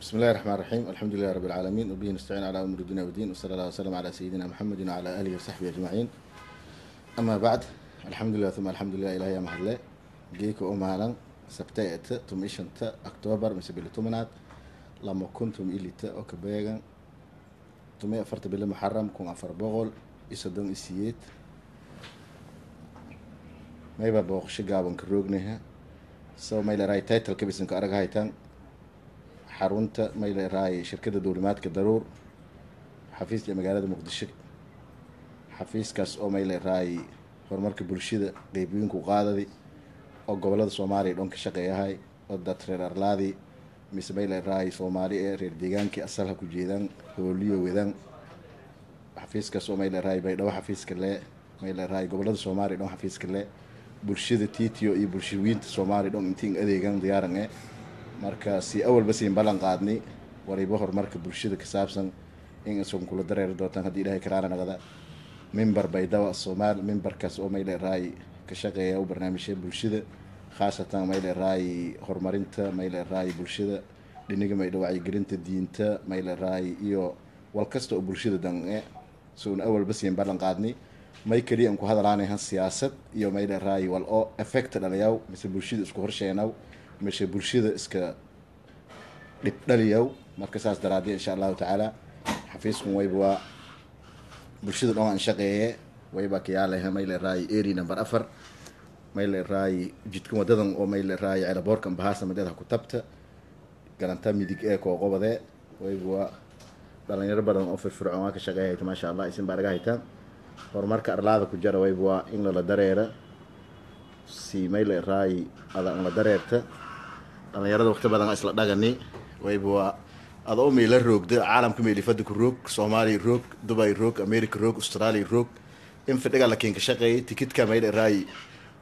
بسم الله الرحمن الرحيم. الحمد لله رب العالمين وبه نستعين على امور الدنيا والدين، وصلى الله وسلم على سيدنا محمد وعلى اله وصحبه اجمعين. اما بعد، الحمد لله ثم الحمد لله الهي محله جيكو مالن سبتات تمشنت اكتوبر مسبيل تمنات لما كنتم إليت أوكبيغان تمي أفرت بالله محرم كون أفر بغل يصدون إسييت ما يبقى بوخش قابن كروغنها سو ما يلا راي تايتل كبسن كأرق هايتان حارونتا ما يلا راي شركة دولمات كضرور حفيز لمقالة مقدشة حفيز كاس أو ما يلا راي هرمارك بلشيدة قيبين كو قادة oo gobolada Soomaaliya dhanka shaqeeyahay oo dad reer Arlaadi misbayla raay Soomaaliya reer deegaankii asalka ku jeedan hooliyo wedan xafiiska Soomaaliya raay bay dhaw xafiiska le mayla raay gobolada Soomaaliya dhan xafiiska le bulshada tiitiyo iyo bulshooyinta Soomaaliya dhan intiin adeegan diyaaran marka si awal bas in balan qaadni waribo horumarka bulshada ka saabsan in soo kula dareer dootan hadii Ilaahay karaana nagada member bay dhaw Soomaal memberkaas oo mayla raay ka shaqeeya barnaamijyada bulshada khaasatan mayla raay horumarinta mayla raay bulshada dhinaga mayla wacyigelinta diinta mayla raay iyo wal kasta oo bulshada dan soo awal bas in balan qaadni may kaliya ku hadalaanahay siyaasad iyo mayla raay wal oo effect dhaliyaw mise bulshada isku horsheenaw mise bulshada iska dib dhaliyaw marka saas daraadii insha Allah taala xafiisku wayba bulshada dhan shaqeeye wayba kiyaalaha mayla raay area number 4 mayla raay jidkan wadadan oo mayla raay airportka bahaasa madada ku tabta galanta midig ee ko qobade wayba dhalinyaro badan oo firfircoon ka shaqeeyay ma sha Allah isin baraga haytaan horumarka Arlaada ku jara wayba in la dareera si mayla raay ada la dareerta dhalinyarada waqti badan isla dhagani wayba adoo meela roogda caalamka meelifada ku roog Soomaaliya roog Dubai roog America roog Australia roog in fadhiga laakiin ka shaqeeyay tikitka mayla raay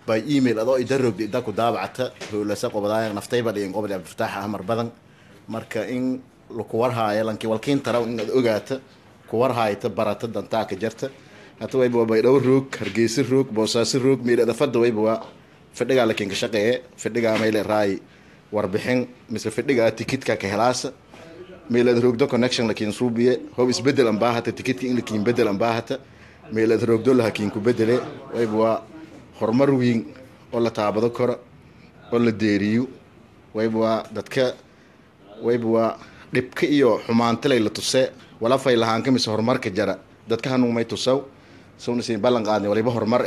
by email adoo idarroog ida ku daabacta howla saqo badayaan naftayba dhigin qobol Abdi Fataax Ahmar badan marka in lagu warhaayo lankii walkiin taraw in aad ogaata ku warhaayta barata danta ka jarta hata wayba bay dhaw roog Hargeysa roog Boosaaso roog meelada fadda wayba fadhiga laakiin ka shaqeeyay fadhiga mayla raay warbixin mise fadhiga tikitka ka helaasa meelada roogdo connection laakiin suubiye hoob isbedel aan baahata tikitka in laakiin bedel aan baahata meelada roogdo laakiin ku bedele wayba horumar weyn oo la taabado karo oo la deeriyo wayba dadka wayba dhibka iyo xumaanta la tusay wala fay lahaan ka mis horumarka jara dadka hanu may tusaw soo nasiin balan qaadnay waliba horumar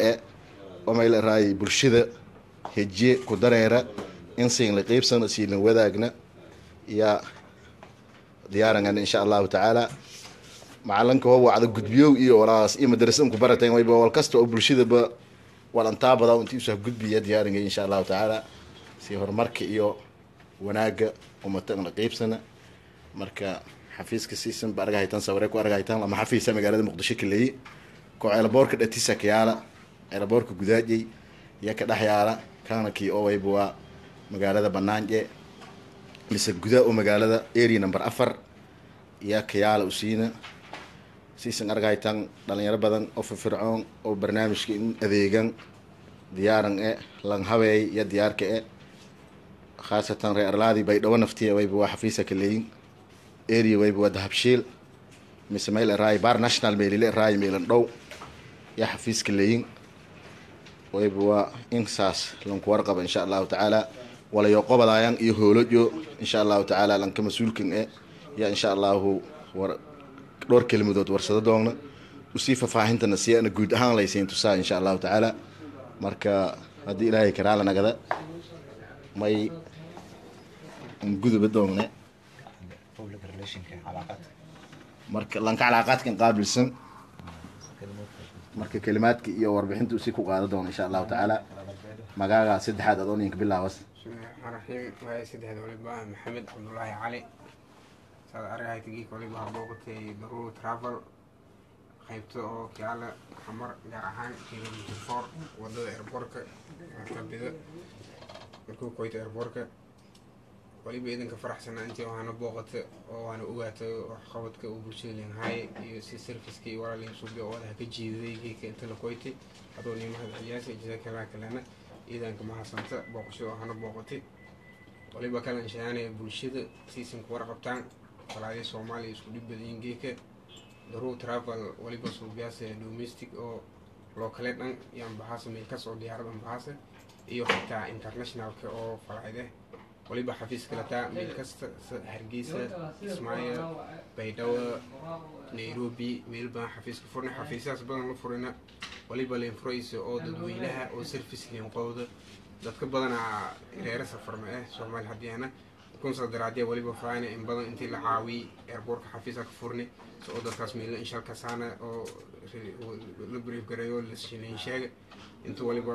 oo may la raay bulshada hejiye ku dareera in siin la qeybsan siin wadaagna ya diyaaran insha Allah taala macalanka oo wacdo gudbiyo iyo walaas iyo madrasada ku barateen wayba wal kasta oo bulshada ba walantaa badan intii soo gudbiya diyaarinay insha Allah taala si horumarka iyo wanaaga ummadana qeybsana marka xafiiska siisan baraga haytan sawirey ku aragaytan lama xafiisa magaalada Muqdisho kaleey ko airportka dhatiisa kiyaala airportka gudaajay ya ka dhaxyaala kana kii oo wayba magaalada banaanje mise gudaa oo magaalada area number 4 ya kiyaala usiina siisan aragaytan dhalinyaro badan oo firfircoon oo barnaamijka in adeegan diyaaran lan haweey ya diyaarka khaasatan reer Arlaadi bay dhaw naftiya wayba xafiisa kaleeyin area wayba dahabshiil mise meel raay bar national meel raay meelan dhaw ya xafiis kaleeyin wayba insaas lan ku warqab insha Allah taala wala yo qobadayaan iyo hoolojo insha Allah taala lan ka masuulkin ya insha Allah war dhowr kelmadood warsado doona usii faahfaahintana si aan guud ahaan laysiin tusaa insha Allah taala marka hadii Ilaahay karaala nagada may gudub doona public relation ka calaaqad marka lan ka calaaqadkan qaabilsan marka kalimaadka iyo warbixinta usii ku qaado doona insha Allah taala magaaga saddexaad adoonka bilaawas raxiim way saddexaad waliba Maxamed Cabdullaahi Cali أرجع تجي كلي بهربوقتي ضروري ترافل خيبته أو كيالا حمر جرحان كيلو متفور وده إيربورك كبده مركو كويت إيربورك ولي بيدن كفرح سنة أنتي وهنا بوقت وهنا أوقات وخبطك وبرشلين هاي يسي سيرفيس كي ورا لين صوبي ولا هكجي ذي كي أنت لكويتي أدوني ما هذا حياسي جزاك الله كلنا إذا إنك ما حصلت بوقشوا هنا بوقتي waliba kala inshaanay bulshada siisan ku warqabtaan falaayay Soomaaliya isku dhib badan geeka Daruur Travel waliba suubiyaas domestic oo local dhan yaan baxaas meel ka soo diyaaradan baxaas iyo xitaa internationalka oo falaayay waliba xafiis kala taa meel kasta Hargeysa Ismaaciil Baydhabo Nairobi meel baan xafiis ka furnay xafiisaas badan la furina waliba leen furayso oo dadweynaha oo service leen qowda dadka badana reer safarma Soomaali hadiyaana kun sadaraadee waliba faana in badan intii la caawi airportka xafiiska ka furnay soo dadkaas meel in shalka saana oo la brief gareeyo la sheegay intuu waliba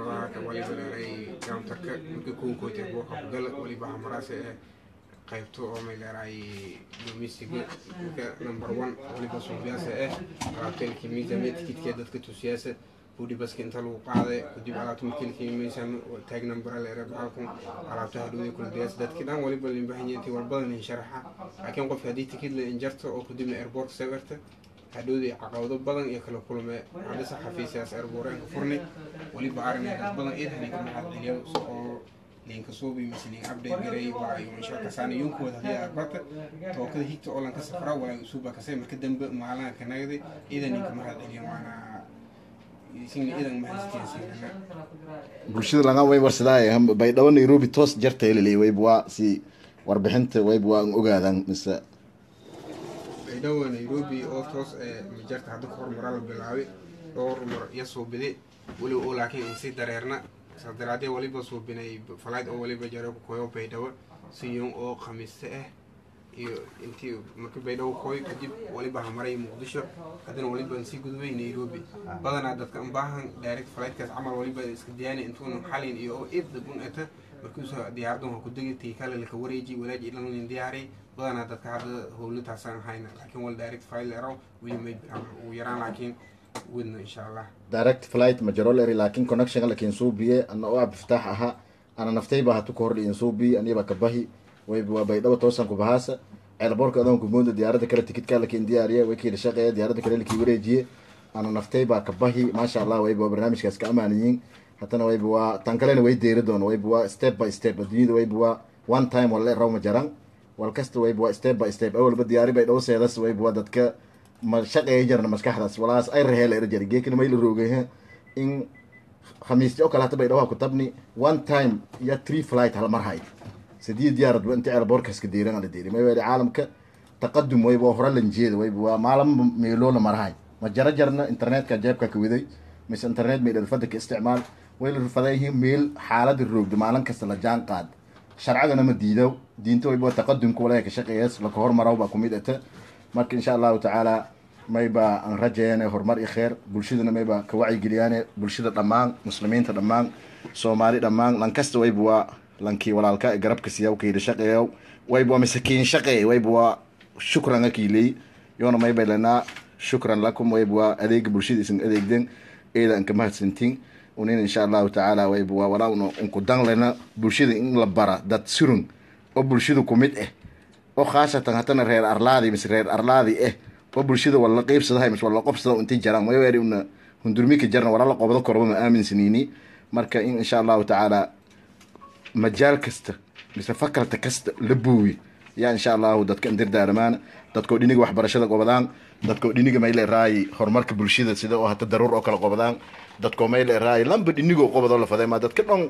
leeyahay counterka markii ku kootay booqa gal waliba hamaraase qaybto oo meelahay domestic number 1 waliba suubiyaas qaabtelkii miisaaniyad tikidka dadka tusiyaasa budi bas inta lagu qaaday kadib alaabta markii miisaan tag number la yiraahdo halkan alaabta hadhow kula diyaas dadkii dhan waliba leen baahanyahay walbadan in sharaxa laakiin qof hadii tikid la injarto oo kadibna airport sawarta hadhoodii caqabado badan iyo kala kulmay hada xafiisaas airport furnay waliba aragna dad badan idin ka maxadiliyo oo linka soo bi misliin update garay waa iyo shirka saana yunku hadii arbata tookada higta oo lan ka safra waa suuba ka say marka dambe maalan ka nagday idan ka maxadiliyo maana bulshada laga way warsaday Baydhabo Nairobi toos jarta ilaa wayba si warbixinta wayba aan ogaadan mise Baydhabo Nairobi oo toos jarta hada hormaral bilaaway door mar yasoo biday wali oo laakiin si dareerna sadaraadee waliba soo binay flight oo waliba jaro ku Baydhabo si yoon oo khamiista iyo intii markii Baydhabo kooy kadib waliba maray Muqdisho hadana waliba si gudbay Nairobi badana dadka baahan direct flight kaas amal waliba iska diyaanay intuu xalin iyo ibda bunata markuu soo diyaarado ku degtay kala la ka wareeji walaaji ilaa diyaaray badana dadka hada howlitaasan hayna laakiin wal direct flight ero way yaraan laakiin ودنا إن شاء الله. direct flight مجرول لكن connection لكن صوبية أنا أوعى بفتحها أنا نفتي بها تكور لي صوبي أنا بكبهي وبيدو توصل كبهاسة على بورك أنا كمود ديارة كلا تكت كلا لكن ديارية وكيل شقة ديارة كلا لكي وريجي أنا نفتي بها كبهي ما شاء الله ويبوا برنامج كاس كأمانيين حتى أنا ويبوا تنقلين ويديردون ويبوا step by step الدنيا ويبوا one time ولا رو مجران والكست ويبوا step by step أول بدياري بيدو سيدس ويبوا دتك ما شقة جرنا مسكحداس ولاس أي رهيل إرجع جيكن ما يلروجه إن خميس جو كلا تبي روها كتبني one time يا 3 flight هالمرحلة سديد ديارد وأنت على بوركس كديرنا على ديري ما يبغى عالم كتقدم ويبغى هرا لنجيد ويبغى معلم ميلون مرحلة ما جرنا إنترنت كجيب ككويدي مش إنترنت ميل الفدك استعمال ويل الفدايه ميل حالة الروج معلم كسل جان قاد شرعنا مديدو دينتو يبغى تقدم كولا كشقة يس لكهور مراوبة كوميدته marka insha Allah ta'ala mayba aan rajeeyay horumar iyo khair bulshadana mayba ka wacyi geliyaan bulshada dhamaan muslimiinta dhamaan Soomaali dhamaan lan kasta wayba lankii walaalka garabka siyaw ka shaqeeyo wayba masakiin shaqeey wayba shukran akiilay yoona mayba lana shukran lakum wayba adeeg bulshada isin adeegden eedan ka mahadsantiin ونين إن شاء الله تعالى ويبوا ولا ونقدر لنا برشيد إن لبرا دات سرن أو برشيد كوميد أو خاصة هتنا رير أرلادي مش رير أرلادي أو برشيد ولا قيب صداي مش ولا قب صدا وانتي جرام ما يوري إنه هندرميك جرنا ولا قبضة كربنا آمن سنيني مركا إن شاء الله تعالى مجال كست مش فكر تكست لبوي يعني إن شاء الله دات كندير دارمان دات كودينيك واحد برشيد قبضان دات كودينيك ما يلاقي راي هرمارك برشيد سيدا وهت الضرور أكل قبضان dadko meel raay lamba inigo qobado la faday ma dadka dhan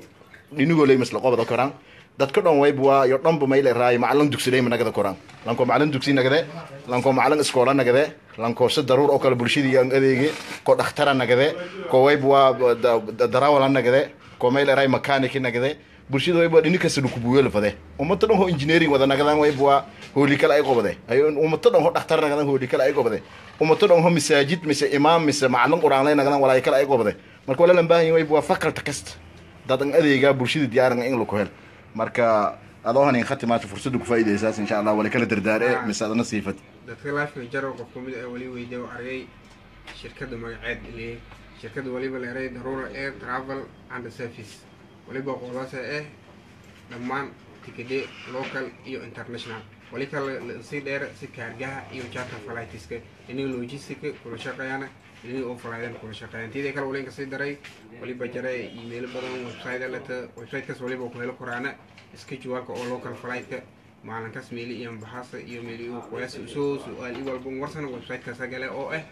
inigo leey masla qobado karaan dadka dhan way bua yo dhanba meel raay macalin dugsiday nagada koraan lanko macalin dugsi nagade lanko macalin iskoola nagade lanko si daruur oo kala bulshadii aan adeege ko dhakhtar nagade ko way bua darawal nagade ko meel raay mechanic nagade bulshada way bua inika sida ku buuyo la faday ummadda dhan oo engineering wada nagadaan way bua hooli kala ay qobade ay ummadda dhan oo dhakhtar nagadaan hooli kala ay qobade ummadda dhan oo masaajid mise imaam mise macalin quraan lay nagadaan walaay kala ay qobade marka wala lan baahan way bua fakar takast dadan adeega bulshada diyaaran in la ku hel marka adoo in khatimaat fursad ku faa'iideysaas insha Allah wala kala dardaare misaad nasiifad dadka laafay jaro qof kamid ah wali weydiyo argay shirkadda magaceed ilaa shirkadda waliba la yaray daruura air travel and service waliba qolaas dhammaan tikide local iyo international wali kala si dheer si kaargaha iyo charter flights in logistics kula shaqeeyana ini oo falaayeen kula shaqeeyaan tidii kale waliin ka sii daray waliba jaray email badan website lata website-kaas waliba ku helo quraana schedule-ka oo local flight-ka maalinkaas meeli iyo baxaasa iyo meeli oo qoyas soo su'aal iyo walba warsan website-kaas gale oo ah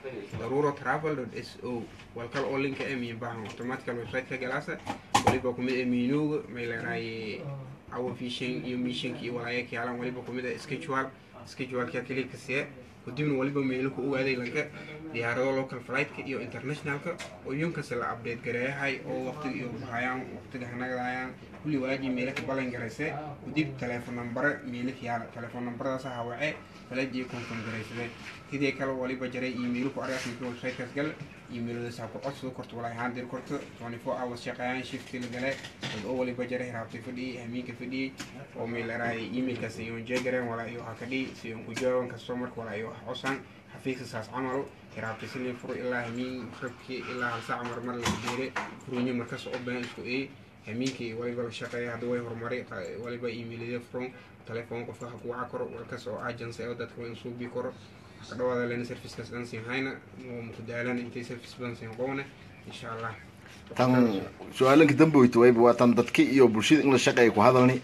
daruratravel.so walkal oo link ee mi baahan automatic website-ka galaasa waliba ku mid menu meelaray our fishing iyo mission iyo walaayay kaalan waliba ku mid schedule-ka kaliya kasii وديمن وليبا ميلكو اوغاداي لانكا ديارado local flight-ka iyo international-ka oo yunkas la update gareeyahay oo waqtiga iyo bahayaan waqtiga hanagayaan kulli waaji meelka balan gareysay وديب telephone number meelka yaala telephone number-daas ha wacay talaji confirm gareysay tidii kale waliba jaray email ku aragtay website-kaas gal email-daas ku codso korto walaa haan dir korto 24 hours shaqayaan shift la galay oo waliba jaray raabtay fadhi hamiinka fadhi oo meel raay email-kaas iyo jeegareen walaa iyo hakadi si uu ku jawaan customer walaa iyo عشان حفيز أساس عمله كرابتي سنين فرو إلا همين خبكي إلا هالساعة مرمر للديرة فروني مركز أوبن إسكو إيه همين كي وليبا الشقاية هدوي هرماري وليبا إيميل دي فرون تليفون قفها كو عكر وركز أو أجنسي أو دات كوين سوق بيكور كدوا هذا لين سيرفيس كاسلانسين هاينا ومخدالان انتي سيرفيس بلانسين قونا إن شاء الله tan su'aalanka dambe way waa tan dadka iyo bulshada in la shaqeeyo ku hadalni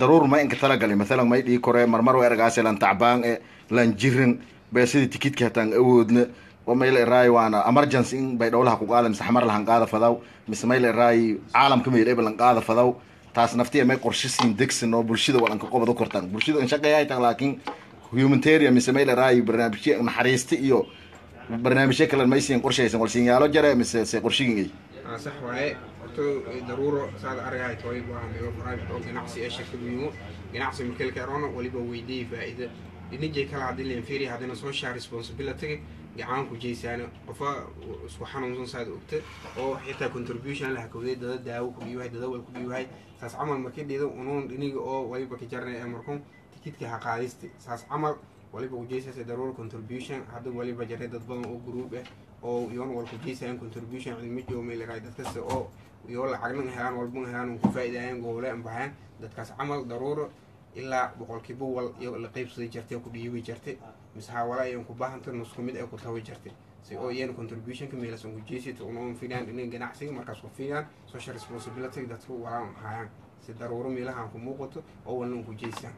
daruur ma inka tala galay mesela may dhii kore marmar way argaas lan tacbaan ee lan jirin beesidi tikidka tan awoodna oo may la raay waana emergency in bay dowlaha ku qaadan saxmar lahan qaada fadaw mise may la raay caalamka may leebal lan qaada fadaw taas naftiya may qorshisiin degsan oo bulshada walan ka qobado kortaan bulshada in shaqeeyay tan laakiin humanitarian mise may la raay barnaamijyo naxariista iyo barnaamijyo kale may siin qorshaysan wal siin yaalo jare mise se qorshigay صح واي ضرورة صار أرجع توي بهم يو برايفت أو جناحسي أشياء كبيرة جناحسي مكل كورونا وليبا ويدي فائدة نيجي كلا عدل ينفيري هذا social responsibility جعان كوجي سنة وفا سبحان الله صاد وقت أو حتى contribution له كودي ده وكبيو هاي ده والكبيو هاي ساس عمل مكيد ده ونون نيجي أو وليبا كجرنا أمركم تكيد كهقاعدست ساس عمل وليبا كوجي ساس ضرورة contribution هذا وليبا جريدة ضمن أو جروب أو يون والكوجي سان contribution عند ميجو ميل رايدة كسر أو يقول عقلنا هلان والبون هلان وكفاية هان جولا إمبهان ده كاس عمل ضرورة إلا بقول كيبو ولا قيب صدي جرتي وكبيوي جرتي مسها ولا يوم كباهن تنص كميد أو كتاوي جرتي سي أو ين contribution كميلا سون كجيسي تونون فينان إنن جناحسي مركز وفينان social responsibility ده تو ولا هان سي ضرورة ميلا هان كموقته أو ولن كجيسي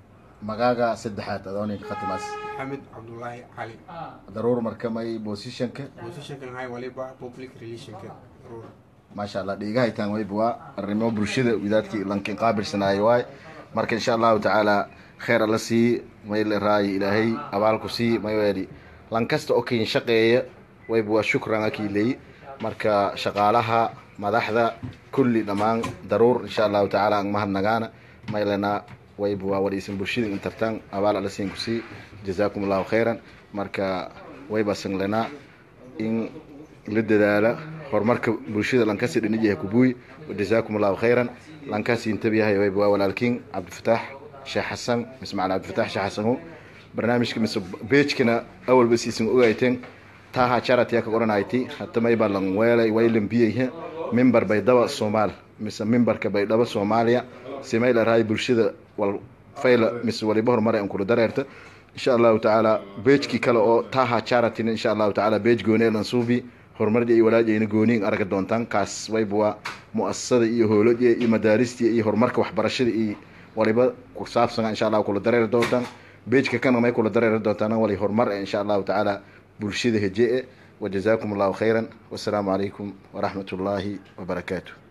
magaaga saddexaad adoonay khatimaas محمد عبد الله علي daruur markamay positionka هاي وليبا public relation ضرورة ما شاء الله dhigahay tan way bua arrimo bulshada widaadkii lankin qaabilsanaay way marka insha Allah ta'ala khair alla si mayl raay ilaahay abaalku si mayweedi lan kasta oo keen shaqeeya way bua shukran akiilay marka shaqaalaha madaxda kulli dhamaan daruur insha Allah ta'ala ang mahadnagaana maylana way bua wariisan bulshada intartan abaal alla siin ku si jazaakumullahu khairan marka way basan lana in la dadaala horumarka bulshada lankasi dhinajiha ku buuy jazaakumullahu khairan lankasi intabiyahay way bua walaalkiin Abdulfataax Sheekh Xasan Ismaaciil Abdulfataax Sheekh Xasan barnaamijka mise page-kana awal basiisan ogayteen taha charity ka qoranayti hatta may balan weelay waylan biyaha member baydaba Soomaal mise memberka baydaba Soomaaliya سمايل راي برشيدة والفيل مس وليبهر مرة أنكر دريرته إن شاء الله تعالى بيجكي كلا أو تاها شارتين إن شاء الله تعالى بيج جونيل نصوبي هرمردي أي ولاج أي نجونين أركض دونتان كاس ويبوا مؤسسة أي هولوجي أي مدارستي أي هرمرك وحبرشيد أي وليبا كوساف سنة إن شاء الله كل درير دونتان بيجك كان ما يكون درير دونتان ولي هرمر إن شاء الله تعالى برشيدة هجاء وجزاكم الله خيرا والسلام عليكم ورحمة الله وبركاته.